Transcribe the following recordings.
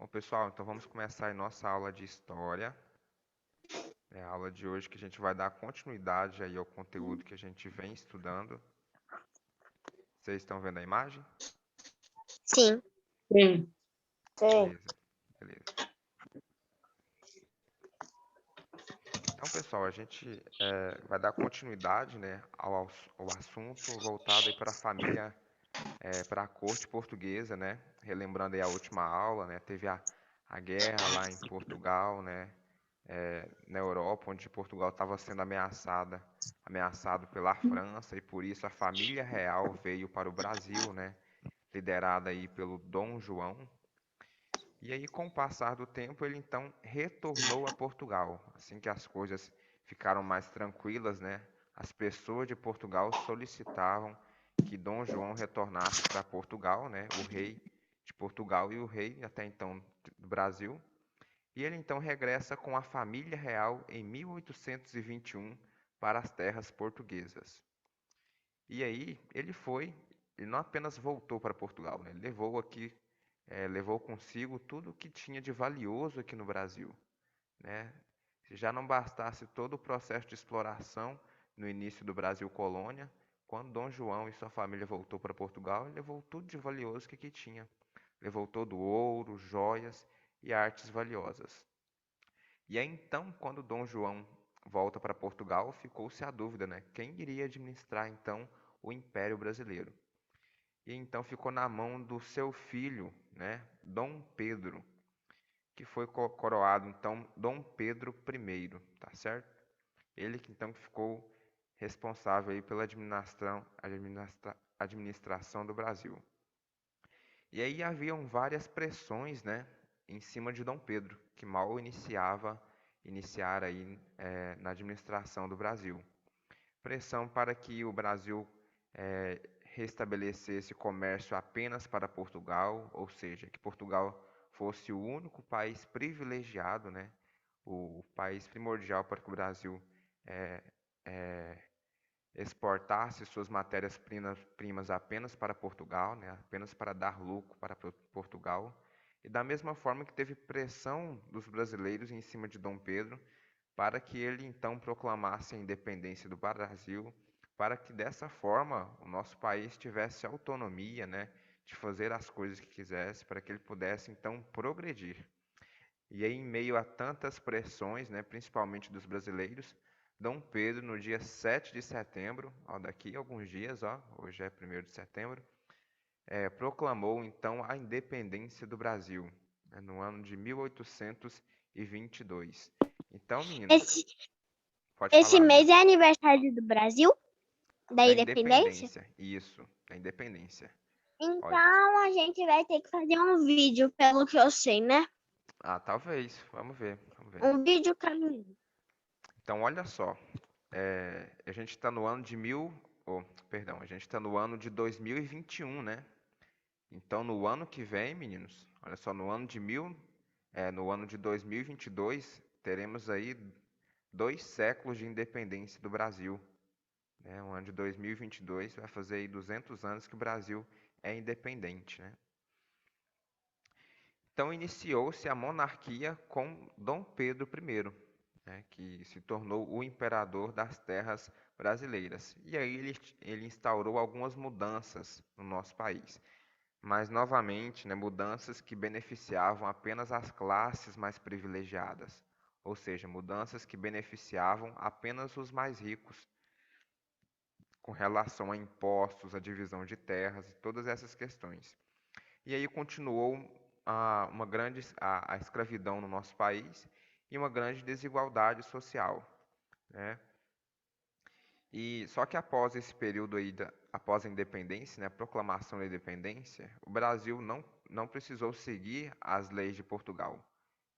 Bom, pessoal, então vamos começar a nossa aula de história. É a aula de hoje que a gente vai dar continuidade aí ao conteúdo que a gente vem estudando. Vocês estão vendo a imagem? Sim. Sim. Beleza, beleza. Então, pessoal, a gente vai dar continuidade, né, ao assunto voltado aí para a família, para a corte portuguesa, né? Relembrando aí a última aula, né? Teve a guerra lá em Portugal, né? Na Europa, onde Portugal estava sendo ameaçado pela França, e por isso a família real veio para o Brasil, né, liderada aí pelo Dom João. E aí, com o passar do tempo, ele então retornou a Portugal. Assim que as coisas ficaram mais tranquilas, né, as pessoas de Portugal solicitavam que Dom João retornasse para Portugal, né, o rei de Portugal e o rei até então do Brasil. E ele então regressa com a família real em 1821 para as terras portuguesas. E aí ele não apenas voltou para Portugal, né? Ele levou consigo tudo o que tinha de valioso aqui no Brasil, né? Se já não bastasse todo o processo de exploração no início do Brasil colônia, quando Dom João e sua família voltou para Portugal, ele levou tudo de valioso que aqui tinha. Levou todo o ouro, joias e artes valiosas. E aí então, quando Dom João volta para Portugal, ficou-se a dúvida, né? Quem iria administrar então o Império Brasileiro? E então ficou na mão do seu filho, né, Dom Pedro, que foi coroado então Dom Pedro I, tá certo? Ele que então ficou responsável aí pela administração do Brasil. E aí haviam várias pressões, né, em cima de Dom Pedro, que mal iniciar aí na administração do Brasil. Pressão para que o Brasil restabelecesse comércio apenas para Portugal, ou seja, que Portugal fosse o único país privilegiado, né, o país primordial para que o Brasil é, é, exportasse suas matérias-primas apenas para Portugal, né, apenas para dar lucro para Portugal. E da mesma forma que teve pressão dos brasileiros em cima de Dom Pedro, para que ele então proclamasse a independência do Brasil, para que dessa forma o nosso país tivesse autonomia, né, de fazer as coisas que quisesse, para que ele pudesse então progredir. E aí, em meio a tantas pressões, né, principalmente dos brasileiros, Dom Pedro, no dia 7 de setembro, ó, daqui a alguns dias, ó, hoje é 1º de setembro, proclamou então a independência do Brasil, né, no ano de 1822. Então, meninos, Esse, pode esse falar, mês Luana. é aniversário do Brasil, da Da independência. independência, isso, da independência. Olha, Então a gente vai ter que fazer um vídeo, pelo que eu sei, né? talvez, vamos ver, vamos ver. Um vídeo caminho. Então, olha só, a gente está no ano de a gente está no ano de 2021, né? Então, no ano que vem, meninos, olha só, no ano de 2022, teremos aí 2 séculos de independência do Brasil, né? O ano de 2022 vai fazer aí 200 anos que o Brasil é independente, né? Então, iniciou-se a monarquia com Dom Pedro I, né, que se tornou o imperador das terras brasileiras. E aí ele instaurou algumas mudanças no nosso país. Mas, novamente, né, mudanças que beneficiavam apenas as classes mais privilegiadas. Ou seja, mudanças que beneficiavam apenas os mais ricos, com relação a impostos, a divisão de terras e todas essas questões. E aí continuou a escravidão no nosso país e uma grande desigualdade social, né? E só que após esse período aí, após a independência, né, a proclamação da independência, o Brasil não precisou seguir as leis de Portugal.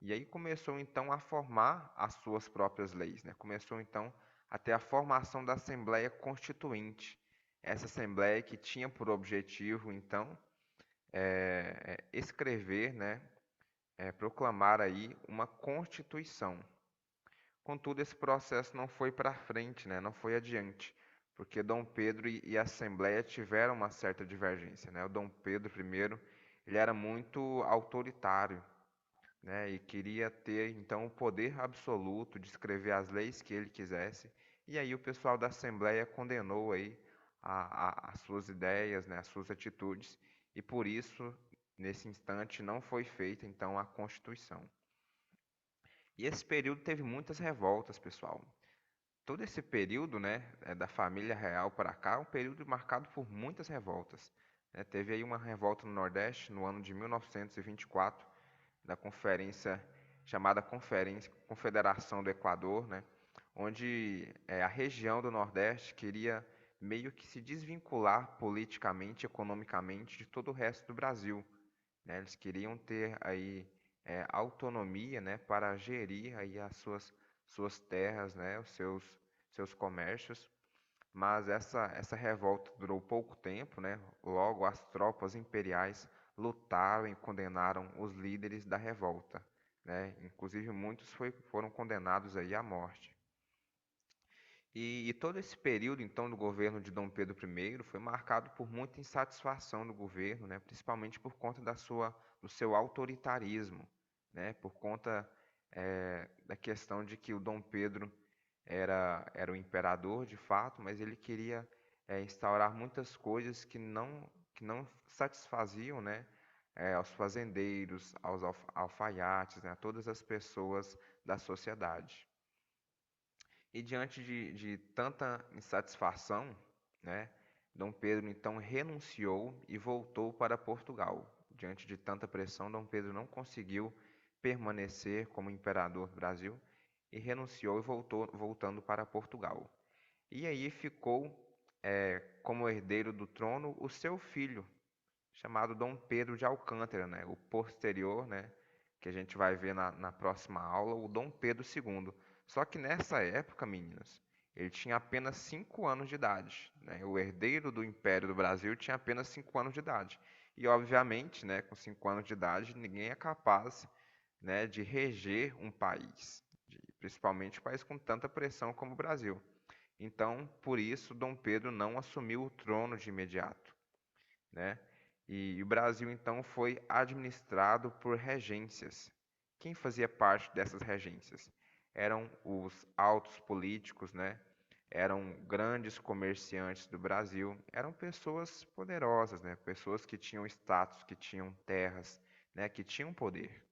E aí começou então a formar as suas próprias leis, né? Começou então a ter a formação da Assembleia Constituinte. Essa Assembleia que tinha por objetivo então escrever, né, proclamar aí uma Constituição. Contudo, esse processo não foi para frente, né, não foi adiante, porque Dom Pedro e a Assembleia tiveram uma certa divergência, né? O Dom Pedro I, ele era muito autoritário, né, e queria ter então o poder absoluto de escrever as leis que ele quisesse. E aí o pessoal da Assembleia condenou aí as suas ideias, né, as suas atitudes, e por isso, nesse instante, não foi feita então a Constituição. E esse período teve muitas revoltas, pessoal. Todo esse período, né, da família real para cá, é um período marcado por muitas revoltas, né? Teve aí uma revolta no Nordeste no ano de 1924, da conferência chamada Conferência Confederação do Equador, né, onde a região do Nordeste queria meio que se desvincular politicamente, economicamente de todo o resto do Brasil, né? Eles queriam ter aí autonomia, né, para gerir aí as suas terras, né, os seus comércios. Mas essa revolta durou pouco tempo, né? Logo as tropas imperiais lutaram e condenaram os líderes da revolta, né? Inclusive muitos foram condenados aí à morte. E todo esse período, então, do governo de Dom Pedro I foi marcado por muita insatisfação do governo, né, principalmente por conta do seu autoritarismo, né, por conta da questão de que o Dom Pedro era o imperador de fato, mas ele queria instaurar muitas coisas que não satisfaziam, né, aos fazendeiros, aos alfaiates, né, a todas as pessoas da sociedade. E diante de tanta insatisfação, né, Dom Pedro então renunciou e voltou para Portugal. Diante de tanta pressão, Dom Pedro não conseguiu permanecer como imperador do Brasil e renunciou e voltando para Portugal. E aí ficou como herdeiro do trono o seu filho, chamado Dom Pedro de Alcântara, né, o posterior, né, que a gente vai ver na próxima aula, o Dom Pedro II. Só que nessa época, meninas, ele tinha apenas 5 anos de idade, né? O herdeiro do Império do Brasil tinha apenas 5 anos de idade. E, obviamente, né, com 5 anos de idade, ninguém é capaz, né, de reger um país, principalmente um país com tanta pressão como o Brasil. Então, por isso, Dom Pedro não assumiu o trono de imediato, né? E o Brasil então foi administrado por regências. Quem fazia parte dessas regências? Eram os altos políticos, né? Eram grandes comerciantes do Brasil, eram pessoas poderosas, né? Pessoas que tinham status, que tinham terras, né? Que tinham poder.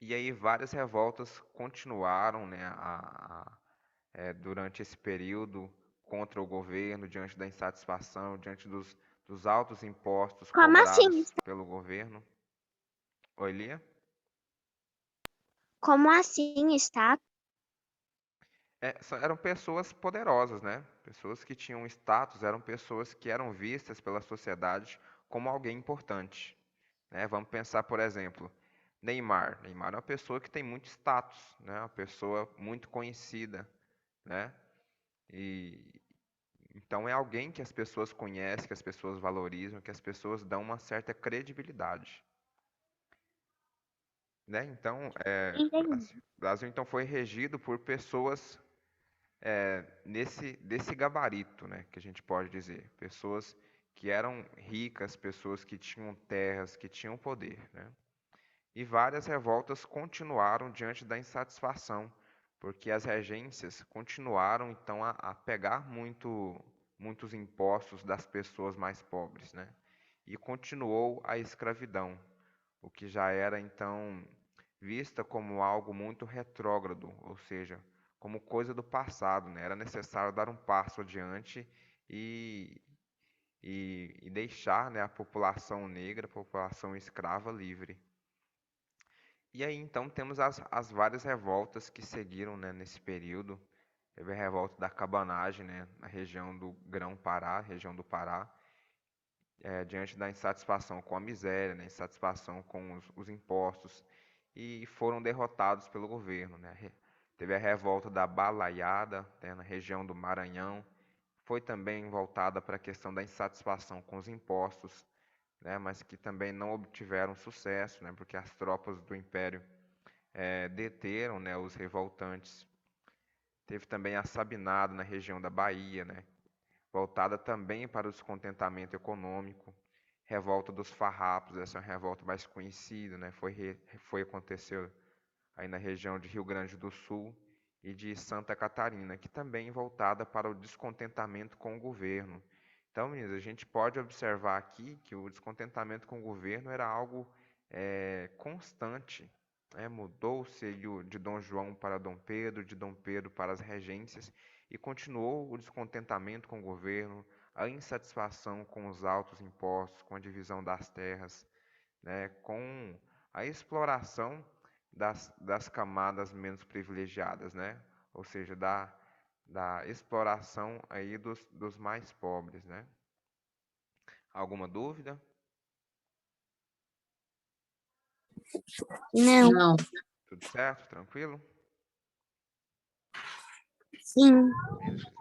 E aí várias revoltas continuaram, né? Durante esse período contra o governo, diante da insatisfação, diante dos altos impostos Como assim? cobrados pelo governo. Oi, Lia? Como assim está? Eram pessoas poderosas, né? Pessoas que tinham status, eram pessoas que eram vistas pela sociedade como alguém importante, né? Vamos pensar, por exemplo, Neymar. Neymar é uma pessoa que tem muito status, né? Uma pessoa muito conhecida, né? E então é alguém que as pessoas conhecem, que as pessoas valorizam, que as pessoas dão uma certa credibilidade, né? Então, Entendi. Brasil então foi regido por pessoas desse gabarito, né, que a gente pode dizer, pessoas que eram ricas, pessoas que tinham terras, que tinham poder, né? E várias revoltas continuaram diante da insatisfação, porque as regências continuaram então a pegar muitos impostos das pessoas mais pobres, né? E continuou a escravidão, o que já era então vista como algo muito retrógrado, ou seja, como coisa do passado, né? Era necessário dar um passo adiante e, e deixar, né, a população negra, a população escrava livre. E aí então temos as várias revoltas que seguiram, né, nesse período. Teve a revolta da cabanagem, né, na região do Grão-Pará, região do Pará, diante da insatisfação com a miséria, né, insatisfação com os impostos, e foram derrotados pelo governo, né. Teve a revolta da Balaiada, né, na região do Maranhão, foi também voltada para a questão da insatisfação com os impostos, né, mas que também não obtiveram sucesso, né, porque as tropas do Império deteram, né, os revoltantes. Teve também a Sabinada na região da Bahia, né, voltada também para o descontentamento econômico. revolta dos farrapos, essa é uma revolta mais conhecida, né? Aconteceu aí na região de Rio Grande do Sul e de Santa Catarina, que também voltada para o descontentamento com o governo. Então, meninas, a gente pode observar aqui que o descontentamento com o governo era algo constante, né? Mudou-se de Dom João para Dom Pedro, de Dom Pedro para as regências, e continuou o descontentamento com o governo, a insatisfação com os altos impostos, com a divisão das terras, né? Com a exploração das camadas menos privilegiadas, né? Ou seja, da exploração aí dos mais pobres, né? Alguma dúvida? Não, Não. Tudo certo? Tranquilo? sim. Beleza.